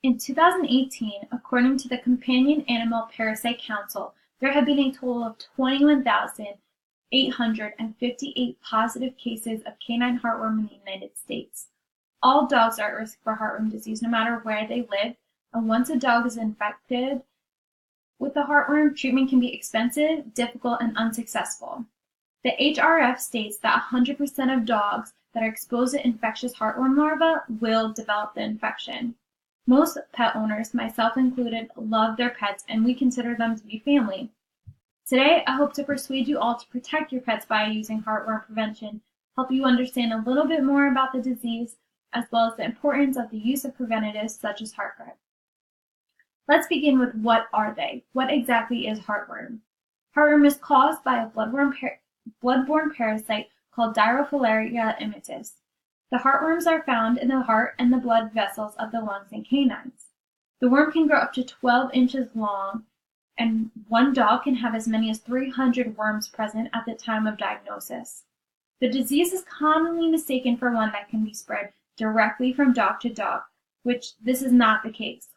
In 2018, according to the Companion Animal Parasite Council, there have been a total of 21,858 positive cases of canine heartworm in the United States. All dogs are at risk for heartworm disease no matter where they live, and once a dog is infected with the heartworm, treatment can be expensive, difficult, and unsuccessful. The HRF states that 100% of dogs that are exposed to infectious heartworm larvae will develop the infection. Most pet owners, myself included, love their pets and we consider them to be family. Today, I hope to persuade you all to protect your pets by using heartworm prevention, help you understand a little bit more about the disease, as well as the importance of the use of preventatives such as HeartGuard. Let's begin with what are they? What exactly is heartworm? Heartworm is caused by a bloodborne parasite called Dirofilaria immitis. The heartworms are found in the heart and the blood vessels of the lungs in canines. The worm can grow up to 12 inches long, and one dog can have as many as 300 worms present at the time of diagnosis. The disease is commonly mistaken for one that can be spread directly from dog to dog, which this is not the case.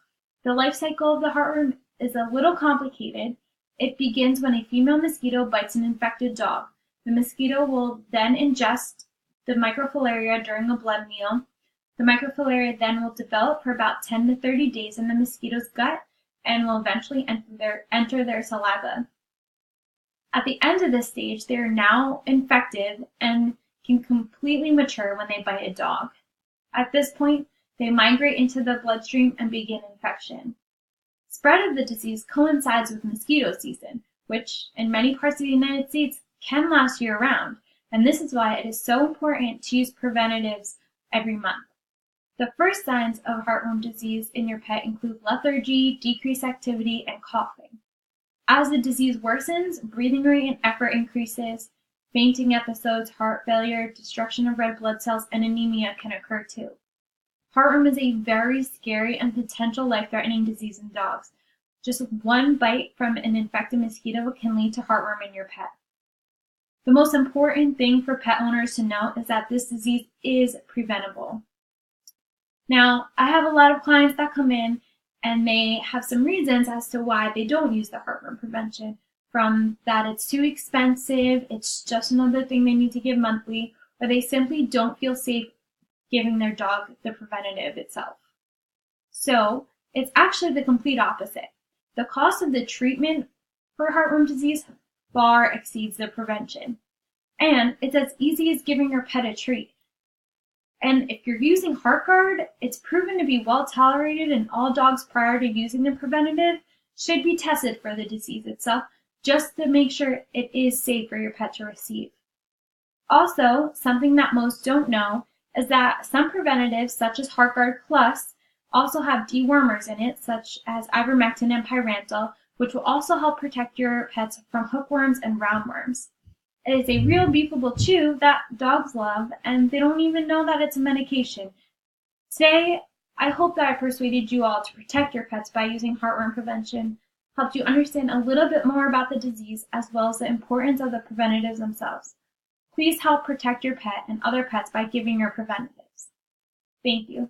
The life cycle of the heartworm is a little complicated. It begins when a female mosquito bites an infected dog. The mosquito will then ingest the microfilaria during a blood meal. The microfilaria then will develop for about 10 to 30 days in the mosquito's gut and will eventually enter their saliva. At the end of this stage, they are now infected and can completely mature when they bite a dog. At this point, they migrate into the bloodstream and begin infection. Spread of the disease coincides with mosquito season, which in many parts of the United States can last year-round, and this is why it is so important to use preventatives every month. The first signs of heartworm disease in your pet include lethargy, decreased activity, and coughing. As the disease worsens, breathing rate and effort increases, fainting episodes, heart failure, destruction of red blood cells, and anemia can occur too. Heartworm is a very scary and potential life-threatening disease in dogs. Just one bite from an infected mosquito can lead to heartworm in your pet. The most important thing for pet owners to know is that this disease is preventable. Now, I have a lot of clients that come in and they have some reasons as to why they don't use the heartworm prevention, from that it's too expensive, it's just another thing they need to give monthly, or they simply don't feel safe giving their dog the preventative itself. So, it's actually the complete opposite. The cost of the treatment for heartworm disease far exceeds the prevention. And it's as easy as giving your pet a treat. And if you're using HeartGuard, it's proven to be well tolerated, and all dogs prior to using the preventative should be tested for the disease itself just to make sure it is safe for your pet to receive. Also, something that most don't know is that some preventatives, such as HeartGuard Plus, also have dewormers in it, such as ivermectin and pyrantel, which will also help protect your pets from hookworms and roundworms. It is a real beefable chew that dogs love, and they don't even know that it's a medication. Today, I hope that I persuaded you all to protect your pets by using heartworm prevention, helped you understand a little bit more about the disease as well as the importance of the preventatives themselves. Please help protect your pet and other pets by giving your preventatives. Thank you.